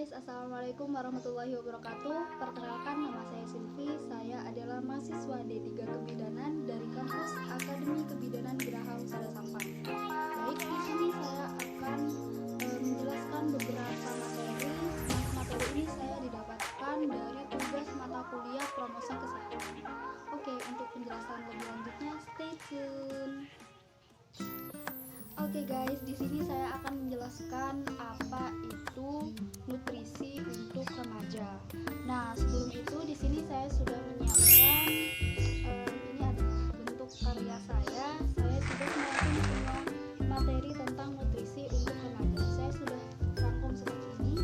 guys, Assalamualaikum warahmatullahi wabarakatuh. Perkenalkan, nama saya Silvi. Saya adalah mahasiswa D3 Kebidanan dari kampus Akademi Kebidanan Geraha Husada Sampang. Baik, di sini saya akan menjelaskan beberapa materi. Materi ini saya didapatkan dari tugas mata kuliah promosi kesehatan. Oke, untuk penjelasan lebih lanjutnya, stay tune. Oke guys, di sini saya akan menjelaskan apa itu nutrisi untuk remaja. Nah, sebelum itu di sini saya sudah menyiapkan ini adalah bentuk karya saya. Saya sudah menyiapkan semua materi tentang nutrisi untuk remaja. Saya sudah rangkum seperti ini.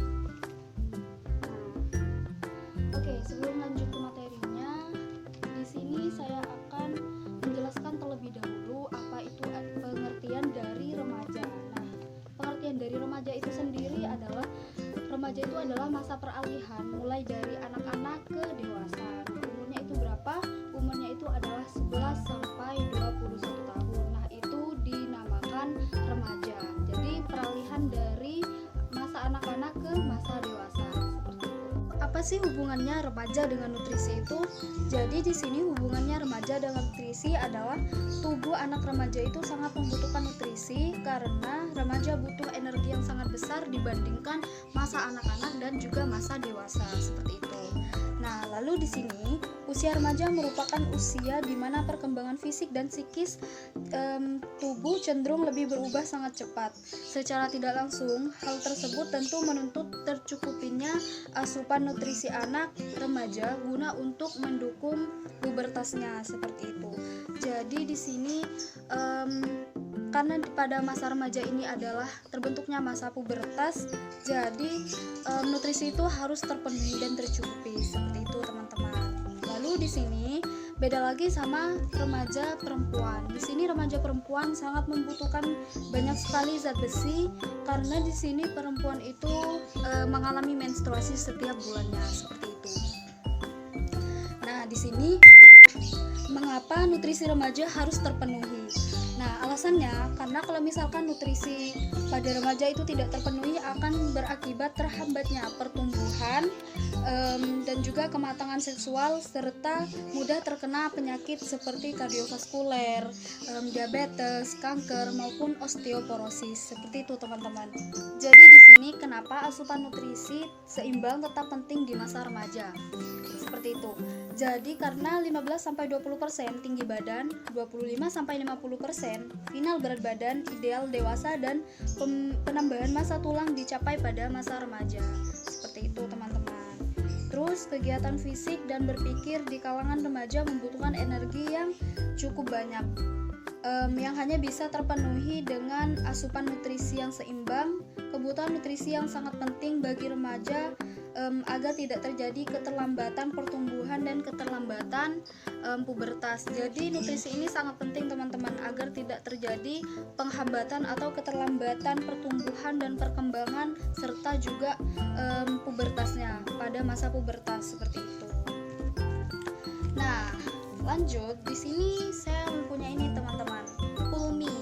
Nah, oke, sebelum lanjut ke materinya, di sini saya akan menjelaskan terlebih dahulu apa itu pengertian dari remaja. Nah, pengertian dari remaja itu sendiri adalah remaja itu adalah masa peralihan mulai dari anak-anak ke dewasa. Nah, umurnya itu berapa? Umurnya itu adalah 11 sampai 21 tahun. Nah, itu dinamakan remaja. Jadi peralihan dari masa anak-anak ke masa dewasa. Apa sih hubungannya remaja dengan nutrisi itu? Jadi di sini hubungannya remaja dengan nutrisi adalah tubuh anak remaja itu sangat membutuhkan nutrisi karena remaja butuh energi yang sangat besar dibandingkan masa anak-anak dan juga masa dewasa seperti itu. Nah, lalu di sini usia remaja merupakan usia di mana perkembangan fisik dan psikis tubuh cenderung lebih berubah sangat cepat. Secara tidak langsung, hal tersebut tentu menuntut tercukupinya asupan nutrisi anak remaja guna untuk mendukung pubertasnya seperti itu. Jadi di sini karena pada masa remaja ini adalah terbentuknya masa pubertas, jadi nutrisi itu harus terpenuhi dan tercukupi seperti itu teman-teman. Lalu di sini beda lagi sama remaja perempuan. Di sini remaja perempuan sangat membutuhkan banyak sekali zat besi karena di sini perempuan itu mengalami menstruasi setiap bulannya seperti itu. Nah, di sini mengapa nutrisi remaja harus terpenuhi? Nah, alasannya karena kalau misalkan nutrisi pada remaja itu tidak terpenuhi akan berakibat terhambatnya pertumbuhan dan juga kematangan seksual serta mudah terkena penyakit seperti kardiovaskuler, diabetes, kanker maupun osteoporosis seperti itu teman-teman. Jadi di sini kenapa asupan nutrisi seimbang tetap penting di masa remaja? Seperti itu. Jadi karena 15-20% tinggi badan, 25-50% final berat badan ideal dewasa dan penambahan massa tulang dicapai pada masa remaja. Seperti itu teman-teman. Terus kegiatan fisik dan berpikir di kalangan remaja membutuhkan energi yang cukup banyak, yang hanya bisa terpenuhi dengan asupan nutrisi yang seimbang. Kebutuhan nutrisi yang sangat penting bagi remaja agar tidak terjadi keterlambatan pertumbuhan dan keterlambatan pubertas. Jadi nutrisi ini sangat penting teman-teman agar tidak terjadi penghambatan atau keterlambatan pertumbuhan dan perkembangan serta juga pubertasnya pada masa pubertas seperti itu. Nah, lanjut di sini saya mempunyai ini teman-teman, PULMI.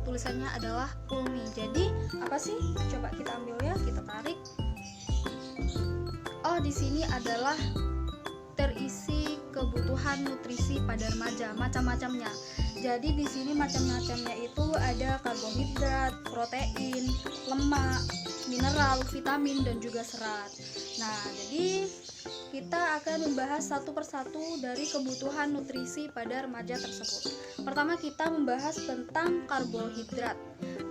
Tulisannya adalah PULMI. Jadi apa sih? Coba kita ambil ya, kita tarik. Oh, di sini adalah terisi kebutuhan nutrisi pada remaja, macam-macamnya. Jadi di sini macam-macamnya itu ada karbohidrat, protein, lemak, mineral, vitamin dan juga serat. Nah, jadi kita akan membahas satu persatu dari kebutuhan nutrisi pada remaja tersebut. Pertama kita membahas tentang karbohidrat.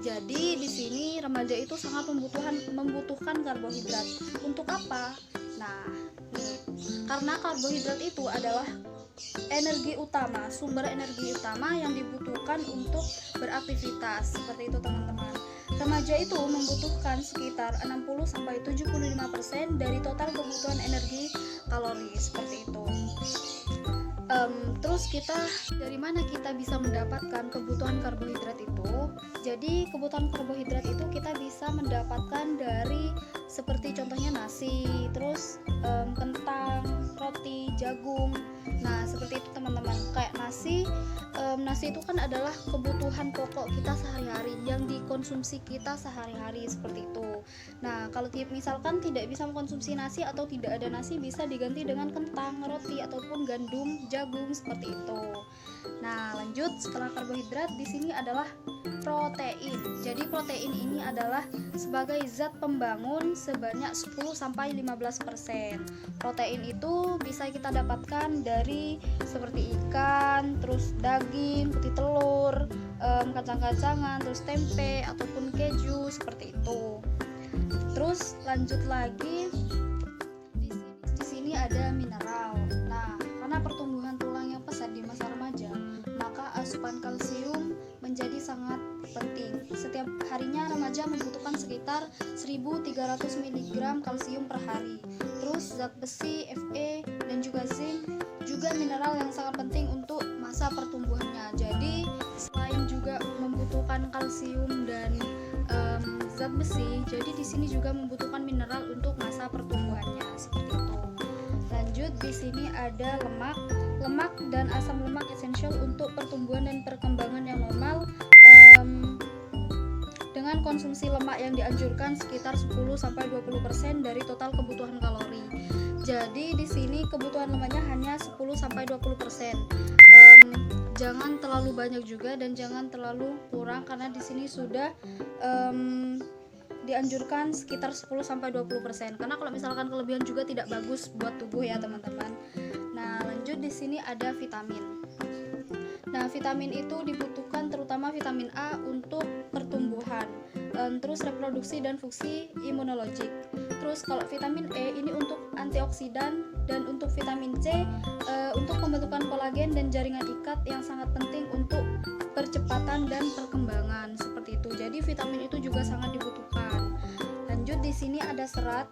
Jadi di sini remaja itu sangat membutuhkan karbohidrat. Untuk apa? Nah, karena karbohidrat itu adalah energi utama, sumber energi utama yang dibutuhkan untuk beraktivitas. Seperti itu teman-teman. Remaja itu membutuhkan sekitar 60-75% dari total kebutuhan energi kalori seperti itu. Terus dari mana kita bisa mendapatkan kebutuhan karbohidrat itu? Jadi kebutuhan karbohidrat itu kita bisa mendapatkan dari seperti contohnya nasi, terus kentang, roti, jagung. Nah seperti itu teman-teman. Kayak nasi nasi itu kan adalah kebutuhan pokok kita sehari-hari yang dikonsumsi kita sehari-hari seperti itu. Nah, kalau misalkan tidak bisa mengkonsumsi nasi atau tidak ada nasi, bisa diganti dengan kentang, roti ataupun gandum, jagung seperti itu. Nah, lanjut, setelah karbohidrat di sini adalah protein. Jadi protein ini adalah sebagai zat pembangun sebanyak 10-15%. Protein itu bisa kita dapatkan dari seperti ikan, terus daging, putih telur, kacang-kacangan, terus tempe ataupun keju seperti itu. Terus lanjut lagi, di sini ada mineral. Nah, karena pertumbuhan tulang yang pesat di masa remaja, maka asupan kalsium menjadi sangat penting. Setiap harinya remaja membutuhkan sekitar 1.300 mg kalsium per hari. Terus zat besi, Fe, dan juga zinc juga mineral yang sangat penting untuk masa pertumbuhannya. Jadi selain juga membutuhkan kalsium dan zat besi, jadi di sini juga membutuhkan mineral untuk masa pertumbuhannya seperti itu. Lanjut, di sini ada lemak dan asam lemak esensial untuk pertumbuhan dan perkembangan yang normal. Dengan konsumsi lemak yang dianjurkan sekitar 10-20% dari total kebutuhan kalori. Jadi di sini kebutuhan lemaknya hanya 10-20%. Jangan terlalu banyak juga dan jangan terlalu kurang, karena di sini sudah dianjurkan sekitar 10-20%. Karena kalau misalkan kelebihan juga tidak bagus buat tubuh ya, teman-teman. Nah, lanjut, di sini ada vitamin. Nah, vitamin itu dibutuhkan terutama vitamin A untuk pertumbuhan, terus reproduksi dan fungsi imunologik. Terus kalau vitamin E ini untuk antioksidan, dan untuk vitamin C untuk pembentukan kolagen dan jaringan ikat yang sangat penting untuk percepatan dan perkembangan seperti itu. Jadi vitamin itu juga sangat dibutuhkan. Lanjut, di sini ada serat.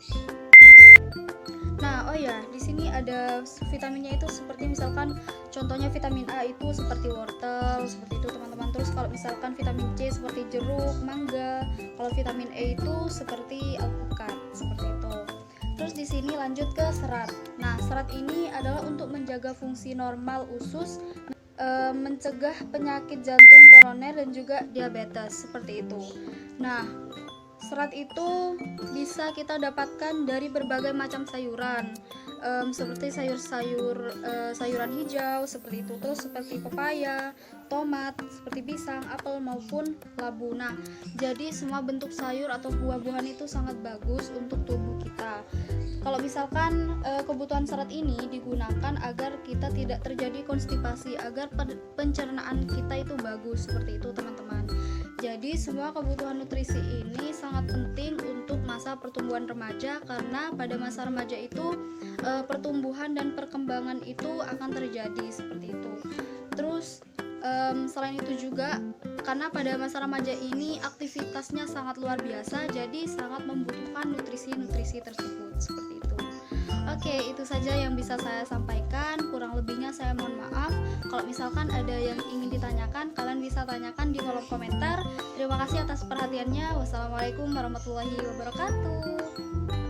Nah, di sini ada vitaminnya itu seperti misalkan contohnya vitamin A itu seperti wortel, seperti itu teman-teman. Terus kalau misalkan vitamin C seperti jeruk, mangga. Kalau vitamin E itu seperti alpukat, seperti itu. Terus di sini lanjut ke serat. Nah, serat ini adalah untuk menjaga fungsi normal usus, mencegah penyakit jantung koroner dan juga diabetes, seperti itu. Nah, serat itu bisa kita dapatkan dari berbagai macam sayuran, seperti sayuran hijau seperti itu, terus seperti pepaya, tomat, seperti pisang, apel maupun labu. Nah, jadi semua bentuk sayur atau buah-buahan itu sangat bagus untuk tubuh kita. Kalau misalkan kebutuhan serat ini digunakan agar kita tidak terjadi konstipasi, agar pencernaan kita itu bagus, seperti itu teman-teman. Jadi semua kebutuhan nutrisi ini sangat penting untuk masa pertumbuhan remaja, karena pada masa remaja itu pertumbuhan dan perkembangan itu akan terjadi seperti itu. Terus selain itu juga karena pada masa remaja ini aktivitasnya sangat luar biasa, jadi sangat membutuhkan nutrisi-nutrisi tersebut seperti itu. Oke, itu saja yang bisa saya sampaikan. Kurang lebihnya saya mohon maaf. Kalau misalkan ada yang ingin ditanyakan, kalian bisa tanyakan di kolom komentar. Terima kasih atas perhatiannya. Wassalamualaikum warahmatullahi wabarakatuh.